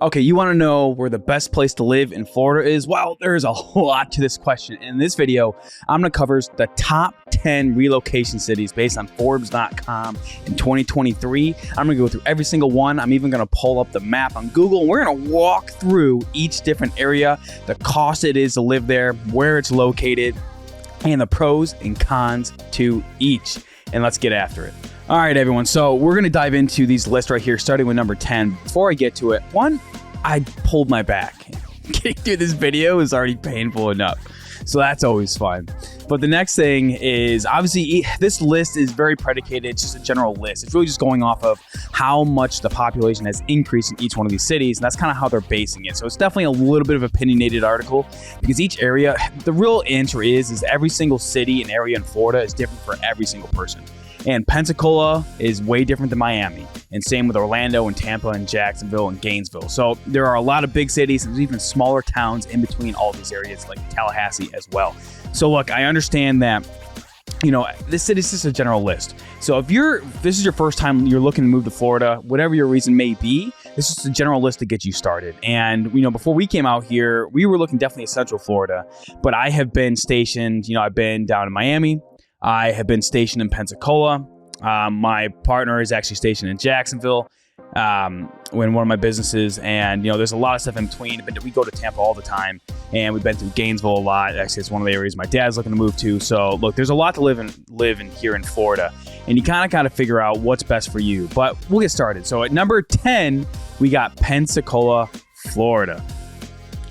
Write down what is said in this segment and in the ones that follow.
Okay, you want to know where the best place to live in Florida is? Well, there's a lot to this question. In this video, I'm going to cover the top 10 relocation cities based on Forbes.com in 2023. I'm going to go through every single one. I'm even going to pull up the map on Google. And we're going to walk through each different area, the cost it is to live there, where it's located, and the pros and cons to each. And let's get after it. All right, everyone. So we're going to dive into these lists right here, starting with number 10. Before I get to it, one, I pulled my back. Getting through this video is already painful enough. So that's always fun. But the next thing is, obviously, this list is very predicated. It's just a general list. It's really just going off of how much the population has increased in each one of these cities. And that's kind of how they're basing it. So it's definitely a little bit of an opinionated article because each area, the real answer is every single city and area in Florida is different for every single person. And Pensacola is way different than Miami. And same with Orlando and Tampa and Jacksonville and Gainesville. So there are a lot of big cities and even smaller towns in between all these areas like Tallahassee as well. So look, I understand that, this is just a general list. So if this is your first time you're looking to move to Florida, whatever your reason may be, this is just a general list to get you started. And, before we came out here, we were looking definitely at Central Florida, but I have been stationed, I've been down in Miami. I have been stationed in Pensacola. My partner is actually stationed in Jacksonville in one of my businesses. And, there's a lot of stuff in between. But we go to Tampa all the time. And we've been through Gainesville a lot. Actually, it's one of the areas my dad's looking to move to. So, look, there's a lot to live in here in Florida. And you kind of got to figure out what's best for you. But we'll get started. So, at number 10, we got Pensacola, Florida.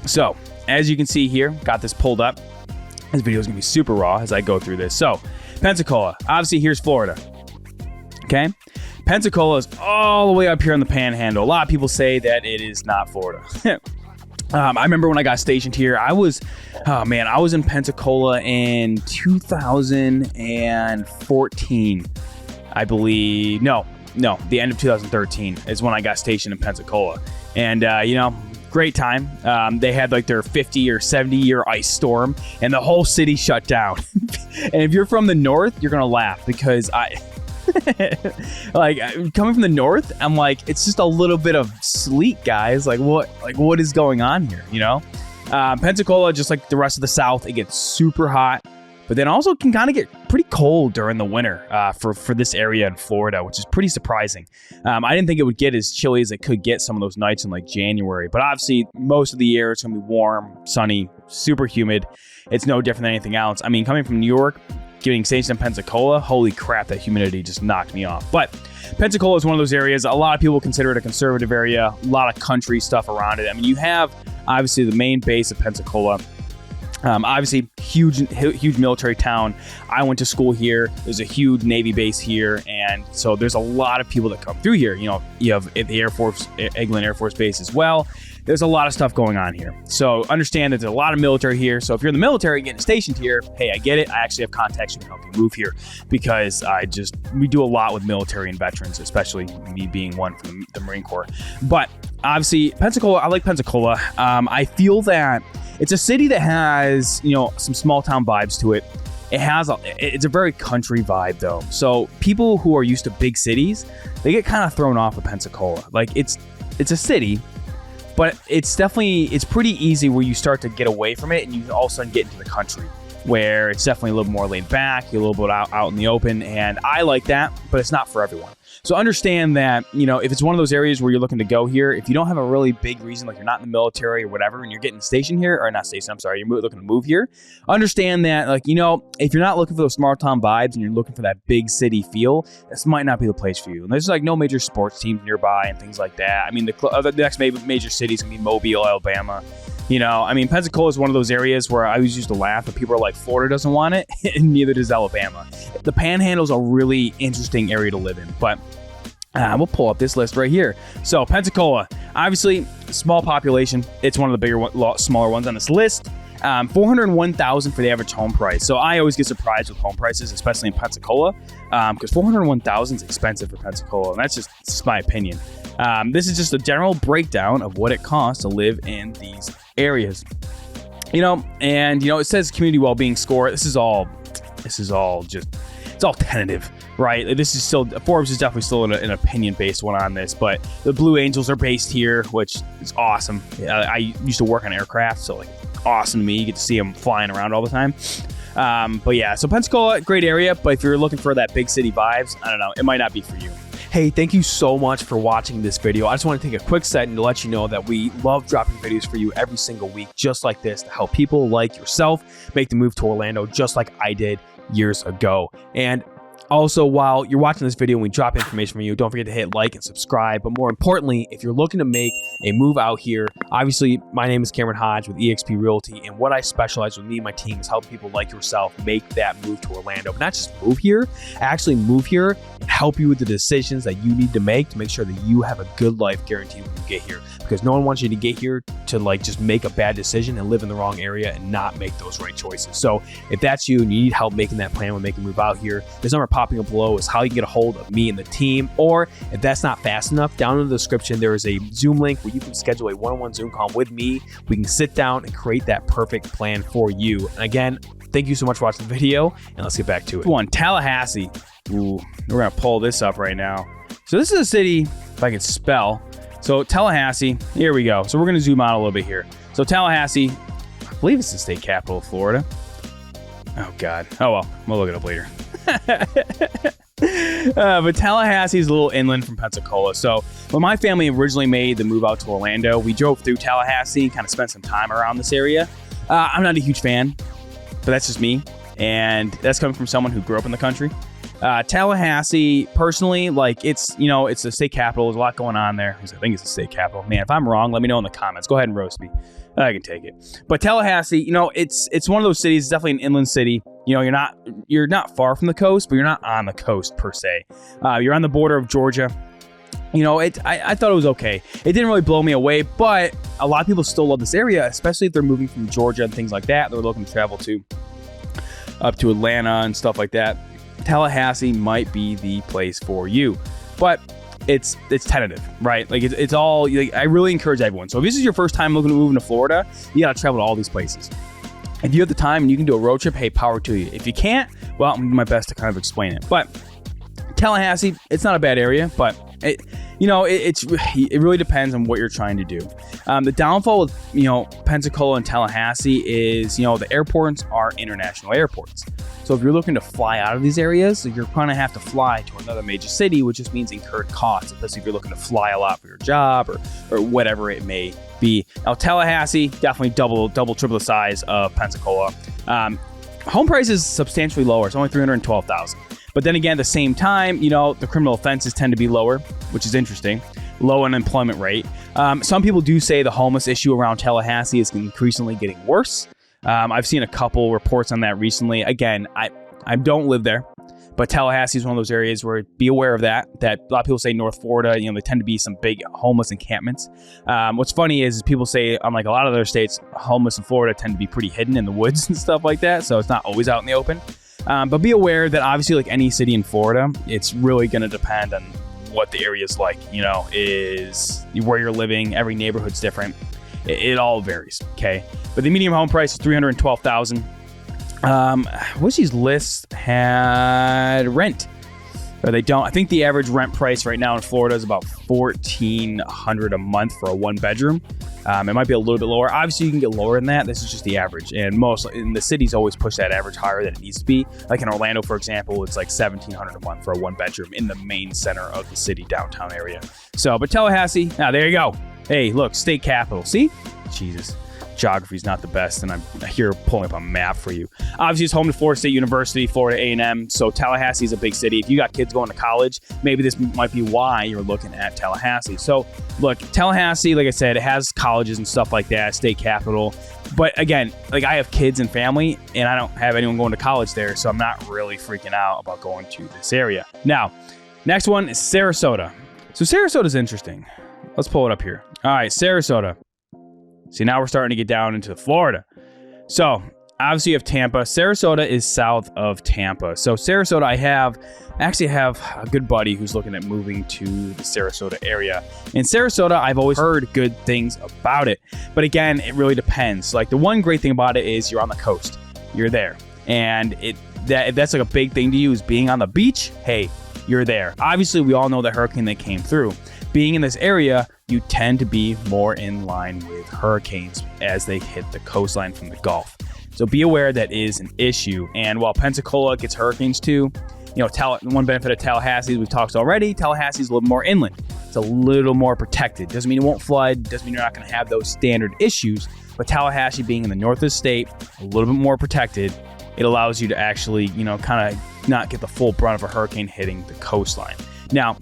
So, as you can see here, got this pulled up. This video is going to be super raw as I go through this. So, Pensacola. Obviously, here's Florida. Okay? Pensacola is all the way up here on the Panhandle. A lot of people say that it is not Florida. I remember when I got stationed here, I was in Pensacola in 2014, I believe. No, the end of 2013 is when I got stationed in Pensacola. And, great time. They had like their 50 or 70 year ice storm and the whole city shut down. And if you're from the north, you're going to laugh because like coming from the north, I'm like, it's just a little bit of sleet, guys. What is going on here? Pensacola, just like the rest of the South, it gets super hot, but then also can kind of get pretty cold during the winter for this area in Florida, which is pretty surprising. I didn't think it would get as chilly as it could get some of those nights in like January, but obviously most of the year it's going to be warm, sunny, super humid. It's no different than anything else. I mean, coming from New York, getting stationed in Pensacola, holy crap, that humidity just knocked me off. But Pensacola is one of those areas, a lot of people consider it a conservative area, a lot of country stuff around it. I mean, you have obviously the main base of Pensacola. Obviously, huge military town. I went to school here. There's a huge Navy base here. And so there's a lot of people that come through here. You have the Air Force, Eglin Air Force Base as well. There's a lot of stuff going on here. So understand that there's a lot of military here. So if you're in the military getting stationed here, hey, I get it. I actually have contacts who can help you move here because we do a lot with military and veterans, especially me being one from the Marine Corps. But obviously, Pensacola, I like Pensacola. I feel that it's a city that has, some small town vibes to it. It's a very country vibe though. So people who are used to big cities, they get kind of thrown off of Pensacola. Like it's a city, but it's pretty easy where you start to get away from it and you all of a sudden get into the country where it's definitely a little more laid back, you're a little bit out in the open, and I like that, but it's not for everyone. So understand that, if it's one of those areas where you're looking to go here, if you don't have a really big reason, like you're not in the military or whatever, and you're getting stationed here, or not stationed, I'm sorry, you're looking to move here, understand that, if you're not looking for those small town vibes and you're looking for that big city feel, this might not be the place for you. And there's no major sports teams nearby and things like that. I mean, the next major cities can be Mobile, Alabama. Pensacola is one of those areas where I always used to laugh, but people are like, Florida doesn't want it, and neither does Alabama. The Panhandle is a really interesting area to live in, but we'll pull up this list right here. So Pensacola, obviously, small population. It's one of the smaller ones on this list. $401,000 for the average home price. So I always get surprised with home prices, especially in Pensacola, because $401,000 is expensive for Pensacola, and that's just my opinion. This is just a general breakdown of what it costs to live in these areas. It says community well-being score. This is all just, it's all tentative. right? This is still, Forbes is definitely still an opinion-based one on this, but the Blue Angels are based here, which is awesome. I used to work on aircraft, so like awesome to me. You get to see them flying around all the time. But yeah, so Pensacola, great area, but if you're looking for that big city vibes, I don't know, it might not be for you. Hey, thank you so much for watching this video. I just want to take a quick second to let you know that we love dropping videos for you every single week, just like this, to help people like yourself make the move to Orlando, just like I did years ago. And also, while you're watching this video and we drop information for you, don't forget to hit like and subscribe. But more importantly, if you're looking to make a move out here, obviously, my name is Cameron Hodge with eXp Realty, and what I specialize with me and my team is helping people like yourself make that move to Orlando. But not just move here, actually move here and help you with the decisions that you need to make sure that you have a good life guaranteed when you get here. Because no one wants you to get here to like just make a bad decision and live in the wrong area and not make those right choices. So if that's you and you need help making that plan when making a move out here, this number popping up below is how you can get a hold of me and the team. Or if that's not fast enough, down in the description there is a Zoom link where you can schedule a one-on-one Zoom call with me. We can sit down and create that perfect plan for you. And again, thank you so much for watching the video, and let's get back to it. One, Tallahassee. Ooh, we're gonna pull this up right now. So this is a city, if I can spell. So Tallahassee, here we go. So we're gonna zoom out a little bit here. So Tallahassee, I believe it's the state capital of Florida. Oh God. Oh well, we'll look it up later. But Tallahassee is a little inland from Pensacola. So when my family originally made the move out to Orlando, we drove through Tallahassee and kind of spent some time around this area. I'm not a huge fan, but that's just me. And that's coming from someone who grew up in the country. Tallahassee, personally, like it's the state capital. There's a lot going on there. I think it's the state capital. Man, if I'm wrong, let me know in the comments. Go ahead and roast me. I can take it. But Tallahassee, it's one of those cities. It's definitely an inland city. You're not far from the coast, but you're not on the coast per se. You're on the border of Georgia. I thought it was okay. It didn't really blow me away, but a lot of people still love this area, especially if they're moving from Georgia and things like that. They're looking to travel up to Atlanta and stuff like that. Tallahassee might be the place for you, but it's tentative, right? Like it's all. Like, I really encourage everyone. So if this is your first time looking to move into Florida, you gotta travel to all these places. If you have the time and you can do a road trip, hey, power to you. If you can't, well, I'm gonna do my best to kind of explain it. But Tallahassee, it's not a bad area, but it really depends on what you're trying to do. The downfall with Pensacola and Tallahassee is the airports are international airports. So if you're looking to fly out of these areas, you're going to have to fly to another major city, which just means incurred costs, especially if you're looking to fly a lot for your job or whatever it may be. Now Tallahassee, definitely double, triple the size of Pensacola. Home price is substantially lower. It's only $312,000. But then again, at the same time, the criminal offenses tend to be lower, which is interesting. Low unemployment rate. Some people do say the homeless issue around Tallahassee is increasingly getting worse. I've seen a couple reports on that recently. Again, I don't live there, but Tallahassee is one of those areas where be aware of that a lot of people say North Florida, they tend to be some big homeless encampments. What's funny is people say, unlike a lot of other states, homeless in Florida tend to be pretty hidden in the woods and stuff like that. So it's not always out in the open. But be aware that obviously, like any city in Florida, it's really going to depend on what the area is like, is where you're living. Every neighborhood's different. It all varies, okay? But the median home price is $312,000. Which these lists had rent, or they don't. I think the average rent price right now in Florida is about $1,400 a month for a one bedroom. It might be a little bit lower. Obviously, you can get lower than that. This is just the average. And most in the cities always push that average higher than it needs to be. Like in Orlando, for example, it's like $1,700 a month for a one bedroom in the main center of the city, downtown area. So, but Tallahassee, there you go. Hey, look, state capital. See? Jesus. Geography's not the best, and I'm here pulling up a map for you. Obviously, it's home to Florida State University, Florida A&M, so Tallahassee is a big city. If you got kids going to college, maybe this might be why you're looking at Tallahassee. So, look, Tallahassee, like I said, it has colleges and stuff like that, state capital. But again, like I have kids and family, and I don't have anyone going to college there, so I'm not really freaking out about going to this area. Now, next one is Sarasota. So Sarasota is interesting. Let's pull it up here. All right, Sarasota. See, now we're starting to get down into Florida. So, obviously you have Tampa. Sarasota is south of Tampa. So, Sarasota, I actually have a good buddy who's looking at moving to the Sarasota area. In Sarasota, I've always heard good things about it. But again, it really depends. Like, the one great thing about it is you're on the coast. You're there. And if that's like a big thing to you is being on the beach, hey, you're there. Obviously, we all know the hurricane that came through. Being in this area, you tend to be more in line with hurricanes as they hit the coastline from the Gulf. So be aware that is an issue. And while Pensacola gets hurricanes too, one benefit of Tallahassee, we've talked already, Tallahassee is a little more inland. It's a little more protected. Doesn't mean it won't flood, doesn't mean you're not going to have those standard issues, but Tallahassee being in the north of the state, a little bit more protected, it allows you to actually, kind of not get the full brunt of a hurricane hitting the coastline. Now,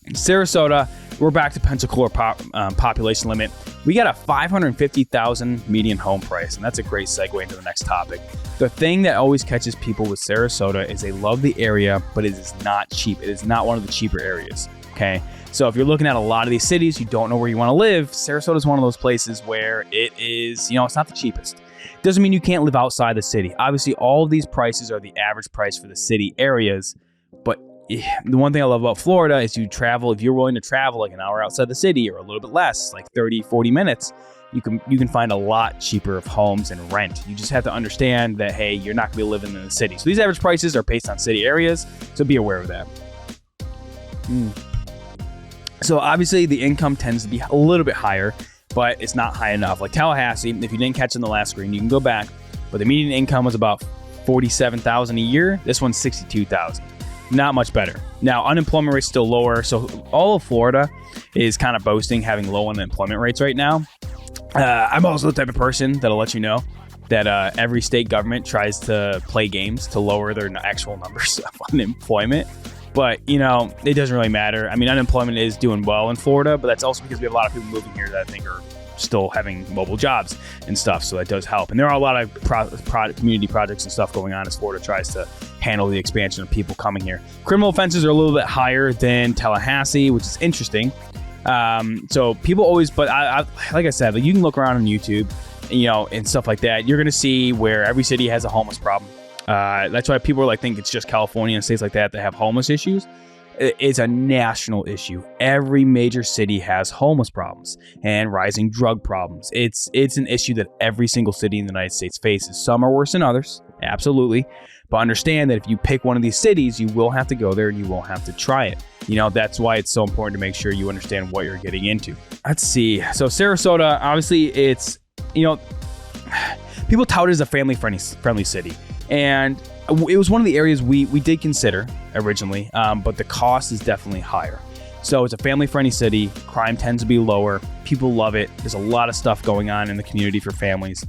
Sarasota, we're back to Pensacola population limit. We got a $550,000 median home price, and that's a great segue into the next topic. The thing that always catches people with Sarasota is they love the area, but it is not cheap. It is not one of the cheaper areas, okay? So if you're looking at a lot of these cities, you don't know where you want to live, Sarasota is one of those places where it is, it's not the cheapest. Doesn't mean you can't live outside the city. Obviously, all of these prices are the average price for the city areas, but the one thing I love about Florida is if you're willing to travel like an hour outside the city or a little bit less, like 30, 40 minutes, you can find a lot cheaper of homes and rent. You just have to understand that, hey, you're not going to be living in the city. So these average prices are based on city areas, so be aware of that. So obviously the income tends to be a little bit higher, but it's not high enough. Like Tallahassee, if you didn't catch in the last screen, you can go back, but the median income was about $47,000 a year. This one's $62,000. Not much better. Now, unemployment rate's still lower. So all of Florida is kind of boasting having low unemployment rates right now. I'm also the type of person that'll let you know that every state government tries to play games to lower their actual numbers of unemployment. But, it doesn't really matter. I mean, unemployment is doing well in Florida, but that's also because we have a lot of people moving here that I think are still having mobile jobs and stuff. So that does help. And there are a lot of community projects and stuff going on as Florida tries to handle the expansion of people coming here. Criminal offenses are a little bit higher than Tallahassee, which is interesting. So people always, but I like I said, you can look around on YouTube, and stuff like that. You're going to see where every city has a homeless problem. That's why people think it's just California and states like that have homeless issues. It's a national issue. Every major city has homeless problems and rising drug problems. It's an issue that every single city in the United States faces. Some are worse than others, absolutely. But understand that if you pick one of these cities, you will have to go there and you will have to try it. That's why it's so important to make sure you understand what you're getting into. Let's see. So Sarasota, obviously it's, people tout it as a family-friendly city. And it was one of the areas we did consider originally, but the cost is definitely higher. So it's a family-friendly city. Crime tends to be lower. People love it. There's a lot of stuff going on in the community for families.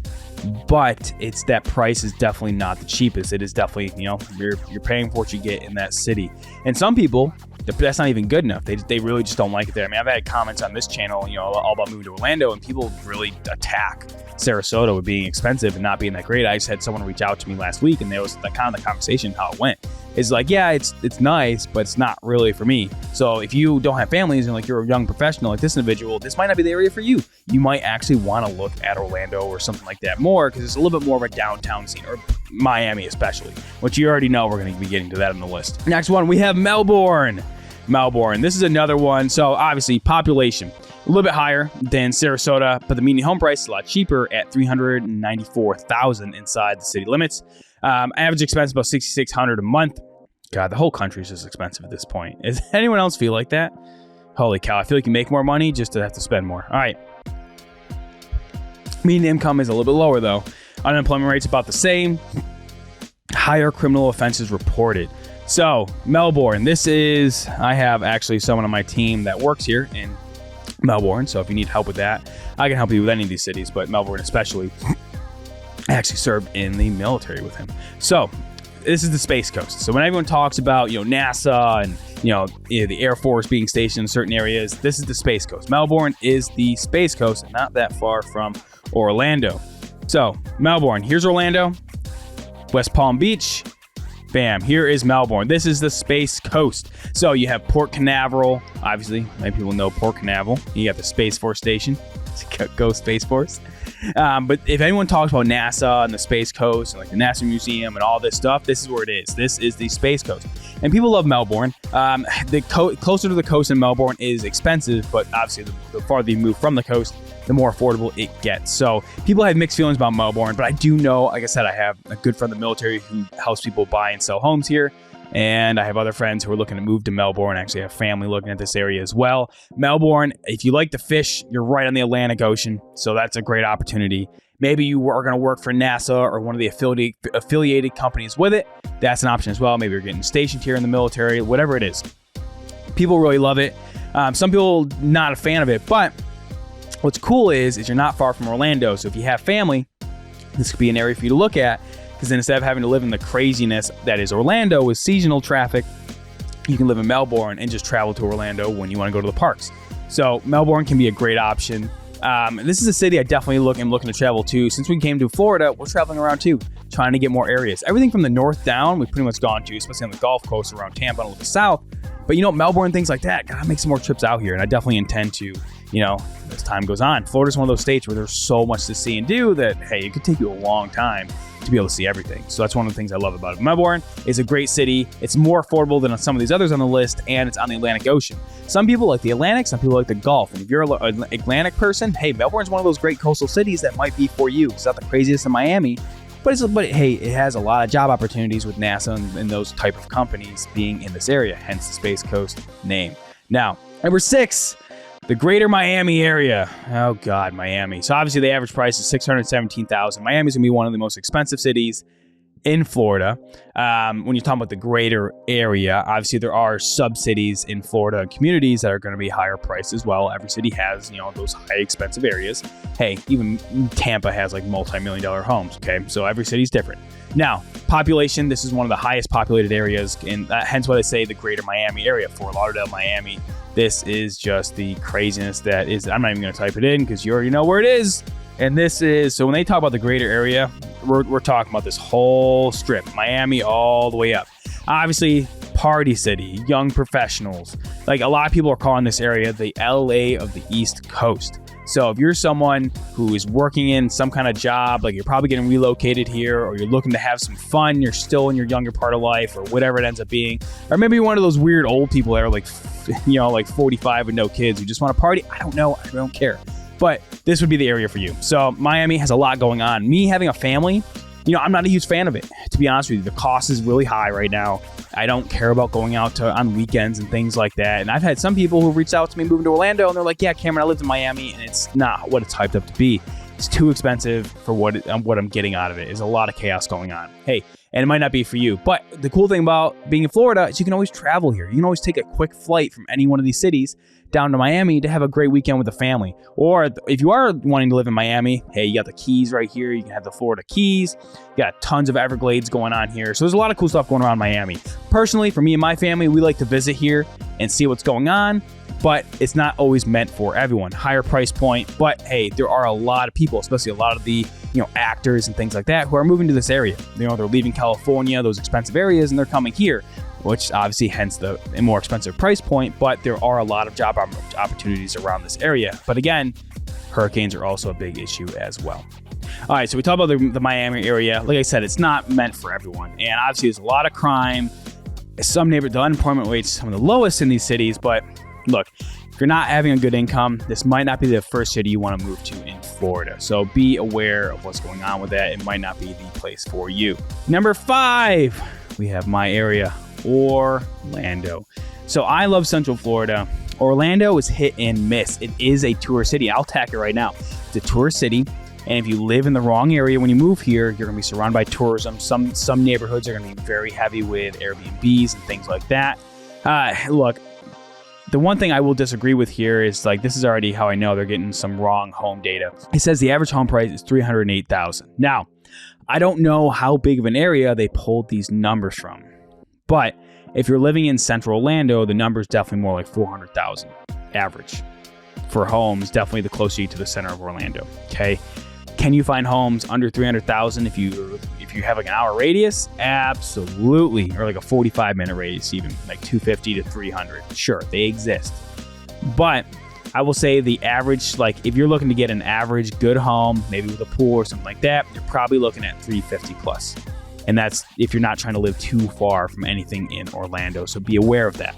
But it's that price is definitely not the cheapest. It is definitely, you're paying for what you get in that city. And some people, that's not even good enough. They really just don't like it there. I mean, I've had comments on this channel, all about moving to Orlando, and people really attack Sarasota with being expensive and not being that great. I just had someone reach out to me last week, and there was the conversation how it went. It's like, yeah, it's nice, but it's not really for me. So if you don't have families and you're a young professional like this individual, this might not be the area for you. You might actually want to look at Orlando or something like that more, because it's a little bit more of a downtown scene, or Miami especially, which you already know we're going to be getting to that on the list. Next one, we have Melbourne. This is another one. So obviously population a little bit higher than Sarasota, but the median home price is a lot cheaper at $394,000 inside the city limits. Average expense about $6,600 a month. God, the whole country is just expensive at this point. Does anyone else feel like that? Holy cow, I feel like you make more money just to have to spend more. All right. Median income is a little bit lower though. Unemployment rate's about the same. Higher criminal offenses reported. So Melbourne, I have actually someone on my team that works here in Melbourne. So if you need help with that, I can help you with any of these cities, but Melbourne especially. I actually served in the military with him. So this is the Space Coast. So when everyone talks about, NASA and, the Air Force being stationed in certain areas, this is the Space Coast. Melbourne is the Space Coast, and not that far from Orlando. So Melbourne, here's Orlando, West Palm Beach. Bam, here is Melbourne. This is the Space Coast. So you have Port Canaveral. Obviously, many people know Port Canaveral. You have the Space Force Station. Go Space Force. But if anyone talks about NASA and the Space Coast and like the NASA Museum and all this stuff, this is where it is. This is the Space Coast. And people love Melbourne. Closer to the coast in Melbourne is expensive, but obviously the farther you move from the coast, the more affordable it gets. So people have mixed feelings about Melbourne, but I do know, like I said, I have a good friend in the military who helps people buy and sell homes here. And I have other friends who are looking to move to Melbourne. I actually have family looking at this area as well. Melbourne, if you like to fish, you're right on the Atlantic Ocean. So that's a great opportunity. Maybe you are going to work for NASA or one of the affiliated companies with it. That's an option as well. Maybe you're getting stationed here in the military, whatever it is. People really love it. Some people not a fan of it, but what's cool is you're not far from Orlando. So if you have family, this could be an area for you to look at. Because then instead of having to live in the craziness that is Orlando with seasonal traffic, you can live in Melbourne and just travel to Orlando when you want to go to the parks. So Melbourne can be a great option. This is a city I definitely am looking to travel to. Since we came to Florida, we're traveling around too, trying to get more areas. Everything from the north down, we've pretty much gone to, especially on the Gulf Coast around Tampa and a little south. But Melbourne, things like that, gotta make some more trips out here. And I definitely intend to, as time goes on. Florida's one of those states where there's so much to see and do that, hey, it could take you a long time to be able to see everything. So that's one of the things I love about it. Melbourne is a great city. It's more affordable than some of these others on the list, and it's on the Atlantic Ocean. Some people like the Atlantic, some people like the Gulf. And if you're an Atlantic person, hey, Melbourne's one of those great coastal cities that might be for you. It's not the craziest in Miami, but hey, it has a lot of job opportunities with NASA and those type of companies being in this area, hence the Space Coast name. Now, number 6, the greater Miami area. Oh God, Miami. So obviously the average price is $617,000. Miami's gonna be one of the most expensive cities in Florida. When you're talking about the greater area, obviously there are sub-cities in Florida and communities that are going to be higher priced as well. Every city has, those high expensive areas. Hey, even Tampa has like multi-million-dollar homes. Okay, so every city's different. Now, population. This is one of the highest populated areas, and hence why they say the greater Miami area. Fort Lauderdale, Miami. This is just the craziness that is. I'm not even going to type it in because you already know where it is. And this is, so when they talk about the greater area, we're talking about this whole strip, Miami all the way up. Obviously, party city, young professionals. Like a lot of people are calling this area the LA of the East Coast. So if you're someone who is working in some kind of job, like you're probably getting relocated here, or you're looking to have some fun, you're still in your younger part of life, or whatever it ends up being, or maybe you're one of those weird old people that are like 45 with no kids who just want to party. I don't know. I don't care. But this would be the area for you. So Miami has a lot going on. Me having a family, I'm not a huge fan of it. To be honest with you, the cost is really high right now. I don't care about going out on weekends and things like that. And I've had some people who reached out to me moving to Orlando, and they're like, yeah, Cameron, I lived in Miami, and it's not what it's hyped up to be. It's too expensive for what I'm getting out of it. There's a lot of chaos going on. Hey, and it might not be for you. But the cool thing about being in Florida is you can always travel here. You can always take a quick flight from any one of these cities down to Miami to have a great weekend with the family. Or if you are wanting to live in Miami, hey, you got the Keys right here. You can have the Florida Keys. You got tons of Everglades going on here. So there's a lot of cool stuff going on in Miami. Personally, for me and my family, we like to visit here and see what's going on. But it's not always meant for everyone. Higher price point. But hey, there are a lot of people, especially a lot of the actors and things like that, who are moving to this area. They're leaving California, those expensive areas, and they're coming here, which obviously hence the more expensive price point. But there are a lot of job opportunities around this area. But again, hurricanes are also a big issue as well. All right, so we talk about the Miami area. Like I said, it's not meant for everyone. And obviously there's a lot of crime. The unemployment rate's some of the lowest in these cities, but look, if you're not having a good income, this might not be the first city you want to move to in Florida. So be aware of what's going on with that. It might not be the place for you. Number 5, we have my area, Orlando. So I love Central Florida. Orlando is hit and miss. It is a tourist city. I'll tack it right now. It's a tourist city. And if you live in the wrong area when you move here, you're going to be surrounded by tourism. Some neighborhoods are going to be very heavy with Airbnbs and things like that. Look, the one thing I will disagree with here is this is already how I know they're getting some wrong home data. It says the average home price is $308,000. Now, I don't know how big of an area they pulled these numbers from, but if you're living in Central Orlando, the number is definitely more like $400,000 average for homes. Definitely the closer you to the center of Orlando. Okay. Can you find homes under $300,000 if you have an hour radius? Absolutely. Or a 45-minute radius, even 250 to 300. Sure, they exist. But I will say the average, like if you're looking to get an average good home, maybe with a pool or something like that, you're probably looking at 350 plus. And that's if you're not trying to live too far from anything in Orlando. So be aware of that.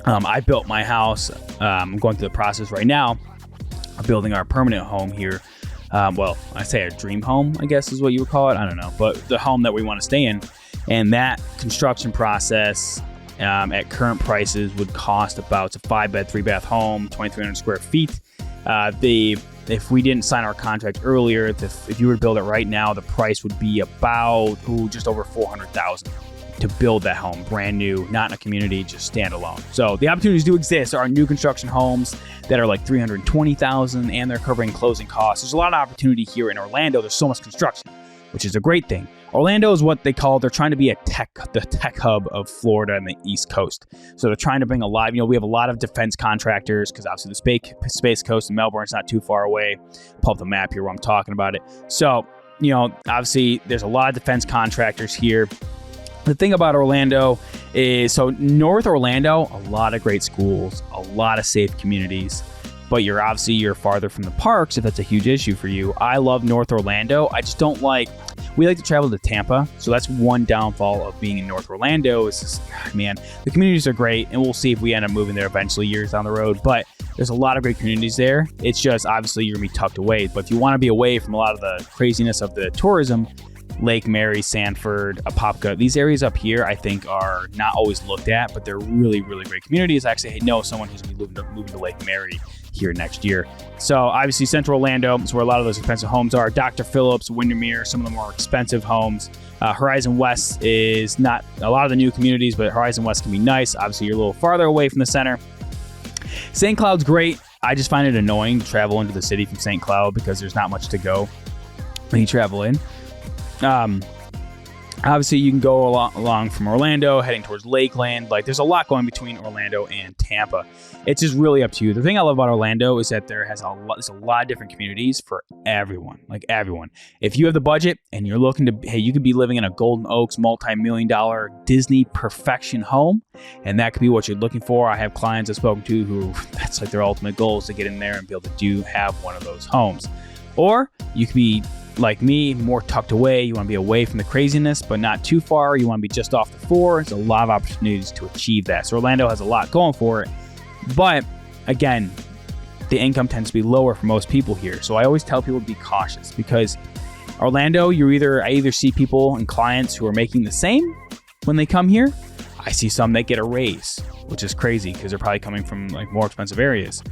I built my house. I'm going through the process right now of building our permanent home here. Well, I say a dream home, I guess is what you would call it. I don't know. But the home that we want to stay in. And that construction process at current prices would cost about, it's a 5-bed, 3-bath home, 2,300 square feet. If we didn't sign our contract earlier, if you were to build it right now, the price would be about just over $400,000 to build that home, brand new, not in a community, just standalone. So the opportunities do exist. There are new construction homes that are like $320,000, and they're covering closing costs. There's a lot of opportunity here in Orlando. There's so much construction, which is a great thing. Orlando is what they call, they're trying to be the tech hub of Florida and the East Coast. So they're trying to bring a lot, we have a lot of defense contractors because obviously the Space Coast in Melbourne is not too far away. Pull up the map here where I'm talking about it. So, obviously there's a lot of defense contractors here. The thing about Orlando is, so North Orlando, a lot of great schools, a lot of safe communities. But you're farther from the parks if that's a huge issue for you. I love North Orlando. I just don't we like to travel to Tampa. So that's one downfall of being in North Orlando is just, man, the communities are great. And we'll see if we end up moving there eventually years down the road. But there's a lot of great communities there. It's just, obviously, you're going to be tucked away. But if you want to be away from a lot of the craziness of the tourism, Lake Mary, Sanford, Apopka, these areas up here, I think are not always looked at, but they're really, really great communities. I actually know someone who's going to be moving to Lake Mary here next year. So obviously Central Orlando is where a lot of those expensive homes are. Dr. Phillips, Windermere, some of the more expensive homes. Horizon West is not a lot of the new communities, but Horizon West can be nice. Obviously you're a little farther away from the center. St. Cloud's great. I just find it annoying to travel into the city from St. Cloud because there's not much to go when you travel in. Obviously you can go along from Orlando heading towards Lakeland. There's a lot going between Orlando and Tampa. It's just really up to you. The thing I love about Orlando is that there's a lot of different communities for everyone, everyone. If you have the budget and you're looking to, you could be living in a Golden Oaks multi-million-dollar Disney perfection home, and that could be what you're looking for. I have clients I've spoken to who that's their ultimate goal is to get in there and be able to have one of those homes. Or you could be like me, more tucked away. You want to be away from the craziness, but not too far. You want to be just off the 4. There's a lot of opportunities to achieve that. So Orlando has a lot going for it. But again, the income tends to be lower for most people here. So I always tell people to be cautious because Orlando, I either see people and clients who are making the same when they come here. I see some that get a raise, which is crazy because they're probably coming from more expensive areas.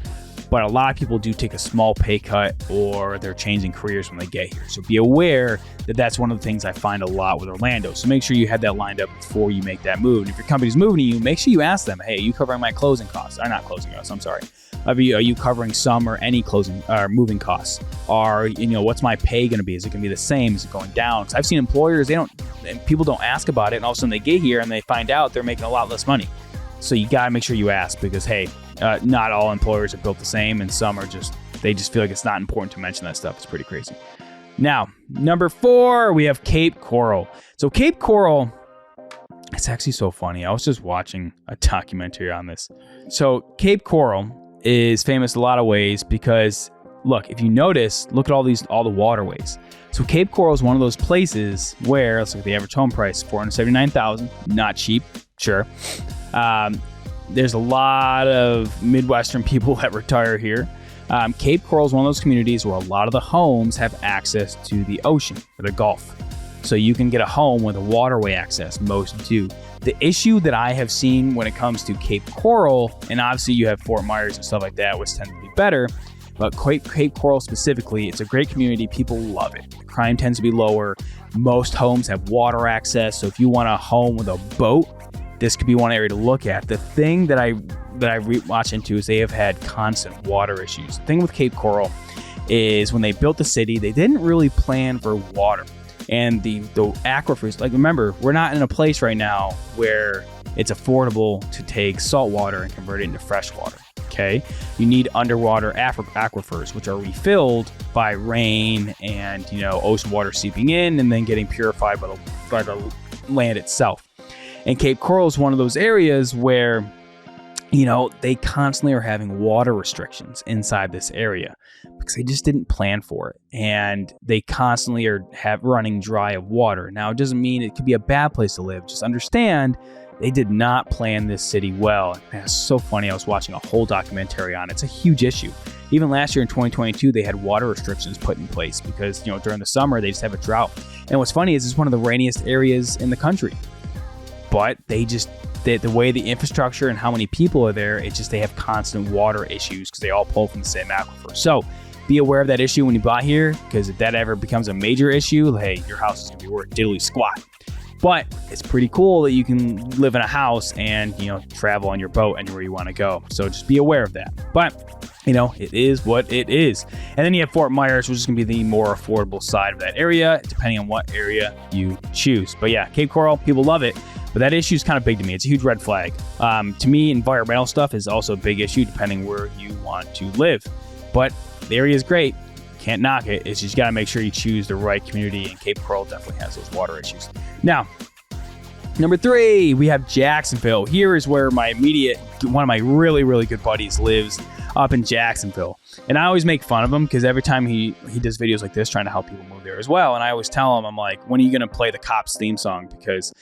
But a lot of people do take a small pay cut or they're changing careers when they get here. So be aware that that's one of the things I find a lot with Orlando. So make sure you have that lined up before you make that move. And if your company's moving to you, make sure you ask them, hey, are you covering my closing costs? Or not closing costs, I'm sorry. Are you covering some or any closing or moving costs? Or, what's my pay going to be? Is it going to be the same? Is it going down? Because I've seen employers, people don't ask about it. And all of a sudden they get here and they find out they're making a lot less money. So you got to make sure you ask because, hey, not all employers are built the same, and some are they just feel like it's not important to mention that stuff. It's pretty crazy. Now, number 4, we have Cape Coral. So Cape Coral, it's actually so funny. I was just watching a documentary on this. So Cape Coral is famous in a lot of ways because, look, if you notice, look at all the waterways. So Cape Coral is one of those places where, let's look at the average home price, $479,000, not cheap, sure. There's a lot of Midwestern people that retire here. Cape Coral is one of those communities where a lot of the homes have access to the ocean or the Gulf. So you can get a home with a waterway access. Most do. The issue that I have seen when it comes to Cape Coral, and obviously you have Fort Myers and stuff like that, which tend to be better, but Cape Coral specifically, it's a great community. People love it. The crime tends to be lower. Most homes have water access. So if you want a home with a boat, this could be one area to look at. The thing that I watch into is they have had constant water issues. The thing with Cape Coral is when they built the city, they didn't really plan for water. And the aquifers, remember, we're not in a place right now where it's affordable to take salt water and convert it into fresh water. Okay, you need underwater aquifers, which are refilled by rain and ocean water seeping in and then getting purified by the land itself. And Cape Coral is one of those areas where they constantly are having water restrictions inside this area because they just didn't plan for it. And they constantly are running dry of water. Now, it doesn't mean it could be a bad place to live. Just understand they did not plan this city well. And it's so funny. I was watching a whole documentary on it. It's a huge issue. Even last year in 2022, they had water restrictions put in place because, during the summer, they just have a drought. And what's funny is it's one of the rainiest areas in the country. But the way the infrastructure and how many people are there, they have constant water issues because they all pull from the same aquifer. So be aware of that issue when you buy here, because if that ever becomes a major issue, hey, your house is going to be worth diddly squat. But it's pretty cool that you can live in a house and, travel on your boat anywhere you want to go. So just be aware of that. But, it is what it is. And then you have Fort Myers, which is going to be the more affordable side of that area, depending on what area you choose. But yeah, Cape Coral, people love it. But that issue is kind of big to me. It's a huge red flag. To me, environmental stuff is also a big issue depending where you want to live. But the area is great. Can't knock it. It's just got to make sure you choose the right community, and Cape Coral definitely has those water issues. Now, number 3, we have Jacksonville. Here is where one of my really, really good buddies lives, up in Jacksonville. And I always make fun of him because every time he does videos like this trying to help people move there as well. And I always tell him, I'm like, when are you going to play the Cops theme song? Because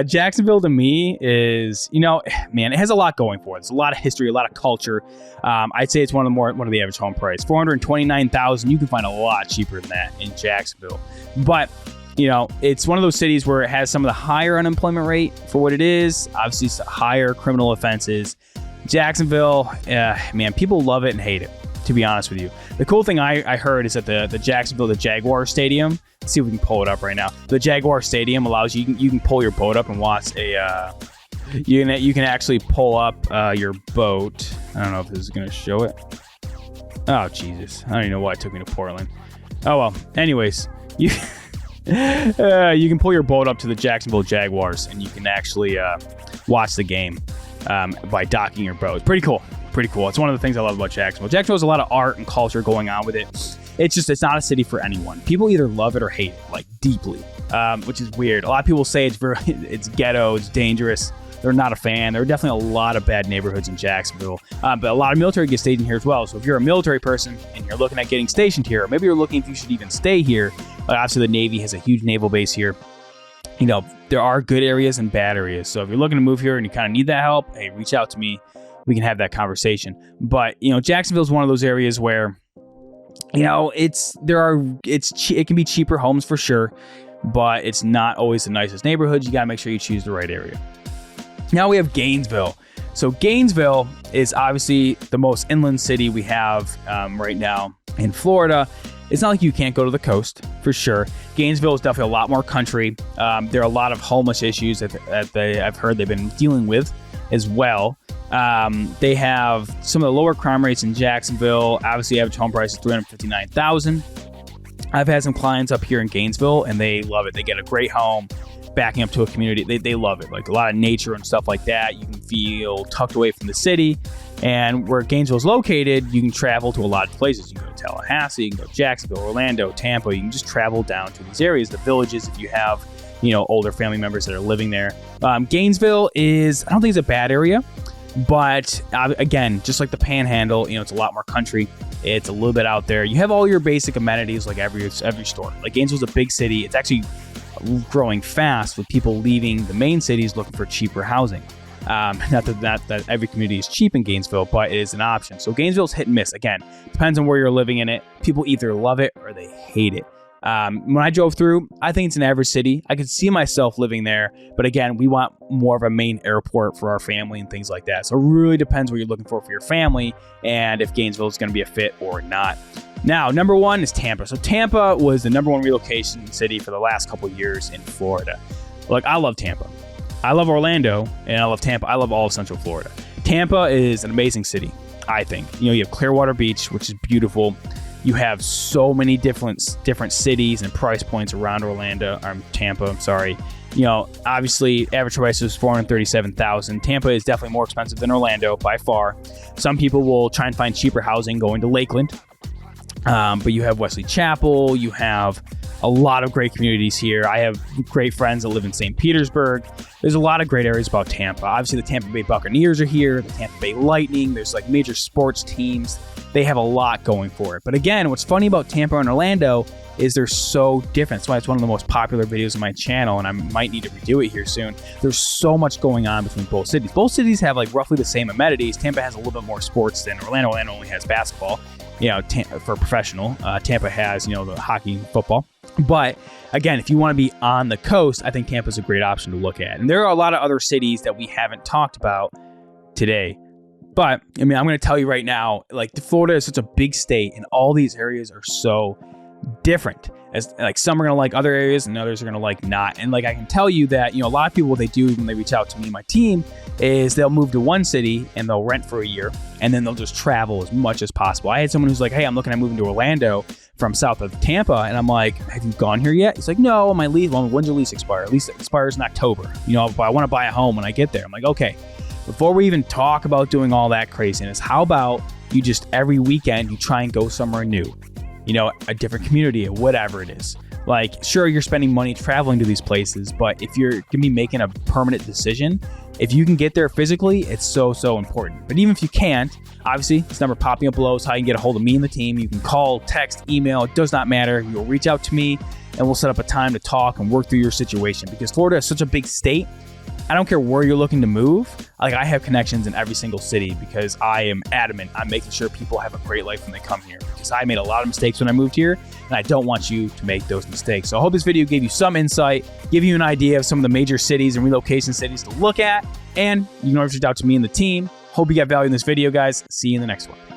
Jacksonville to me is, it has a lot going for it. There's a lot of history, a lot of culture. I'd say it's one of the average home price. $429,000. You can find a lot cheaper than that in Jacksonville. But it's one of those cities where it has some of the higher unemployment rate for what it is. Obviously, it's higher criminal offenses. Jacksonville, people love it and hate it, to be honest with you. The cool thing I heard is that the Jacksonville, the Jaguar Stadium, let's see if we can pull it up right now. The Jaguar Stadium allows you can pull your boat up and watch you can actually pull up your boat. I don't know if this is going to show it. Oh, Jesus. I don't even know why it took me to Portland. Oh, well. Anyways, you can pull your boat up to the Jacksonville Jaguars and you can actually watch the game by docking your boat. It's pretty cool. It's one of the things I love about Jacksonville. Jacksonville has a lot of art and culture going on with it. It's not a city for anyone. People either love it or hate it, like deeply, which is weird. A lot of people say it's ghetto, it's dangerous. They're not a fan. There are definitely a lot of bad neighborhoods in Jacksonville, but a lot of military get stationed here as well. So if you're a military person and you're looking at getting stationed here, or maybe you're looking if you should even stay here, obviously the Navy has a huge naval base here. There are good areas and bad areas. So if you're looking to move here and you kind of need that help, hey, reach out to me. We can have that conversation. But, Jacksonville is one of those areas where, it can be cheaper homes for sure, but it's not always the nicest neighborhoods. You got to make sure you choose the right area. Now we have Gainesville. So Gainesville is obviously the most inland city we have right now in Florida. It's not like you can't go to the coast, for sure. Gainesville is definitely a lot more country. There are a lot of homeless issues that I've heard they've been dealing with as well. They have some of the lower crime rates in Jacksonville. Obviously, average home price is $359,000. I've had some clients up here in Gainesville, and they love it. They get a great home, backing up to a community. They love it. Like a lot of nature and stuff like that. You can feel tucked away from the city. And where Gainesville is located, you can travel to a lot of places. You can go to Tallahassee, you can go to Jacksonville, Orlando, Tampa. You can just travel down to these areas, the villages, if you have, older family members that are living there. Gainesville I don't think it's a bad area, but again, just like the Panhandle, it's a lot more country. It's a little bit out there. You have all your basic amenities like every store. Like Gainesville's a big city. It's actually growing fast with people leaving the main cities looking for cheaper housing. Not that every community is cheap in Gainesville, but it is an option. So Gainesville's hit and miss. Again, depends on where you're living in it. People either love it or they hate it. When I drove through, I think it's an average city. I could see myself living there, but again, we want more of a main airport for our family and things like that. So it really depends what you're looking for your family and if Gainesville is going to be a fit or not. Now, number 1 is Tampa. So Tampa was the number 1 relocation city for the last couple of years in Florida. Look, I love Tampa. I love Orlando, and I love Tampa. I love all of Central Florida. Tampa is an amazing city, I think. You have Clearwater Beach, which is beautiful. You have so many different cities and price points around Tampa. I'm sorry. Obviously, average price is $437,000. Tampa is definitely more expensive than Orlando by far. Some people will try and find cheaper housing going to Lakeland. But you have Wesley Chapel. You have a lot of great communities here. I have great friends that live in St. Petersburg. There's a lot of great areas about Tampa. Obviously, the Tampa Bay Buccaneers are here, the Tampa Bay Lightning. There's like major sports teams. They have a lot going for it. But again, what's funny about Tampa and Orlando is they're so different. That's why it's one of the most popular videos on my channel, and I might need to redo it here soon. There's so much going on between both cities. Both cities have like roughly the same amenities. Tampa has a little bit more sports than Orlando. Orlando only has basketball, for professional. Tampa has, the hockey and football. But again, if you want to be on the coast, I think Tampa's a great option to look at. And there are a lot of other cities that we haven't talked about today. But I'm going to tell you right now, like Florida is such a big state, and all these areas are so different. As like some are going to like other areas and others are going to like not. And like I can tell you that, a lot of people, what they do when they reach out to me and my team is they'll move to one city and they'll rent for a year and then they'll just travel as much as possible. I had someone who's like, hey, I'm looking at moving to Orlando from south of Tampa. And I'm like, have you gone here yet? He's like, no, my lease, when's your lease expire? At least it expires in October. But I want to buy a home when I get there. I'm like, okay, before we even talk about doing all that craziness, how about you just every weekend you try and go somewhere new? A different community or whatever it is. Like, sure, you're spending money traveling to these places, but if you're going to be making a permanent decision, if you can get there physically, it's so, so important. But even if you can't, obviously, this number popping up below is how you can get a hold of me and the team. You can call, text, email, it does not matter. You'll reach out to me and we'll set up a time to talk and work through your situation because Florida is such a big state. I don't care where you're looking to move. Like, I have connections in every single city because I am adamant on making sure people have a great life when they come here, because I made a lot of mistakes when I moved here and I don't want you to make those mistakes. So I hope this video gave you some insight, give you an idea of some of the major cities and relocation cities to look at, and you can always reach out to me and the team. Hope you got value in this video, guys. See you in the next one.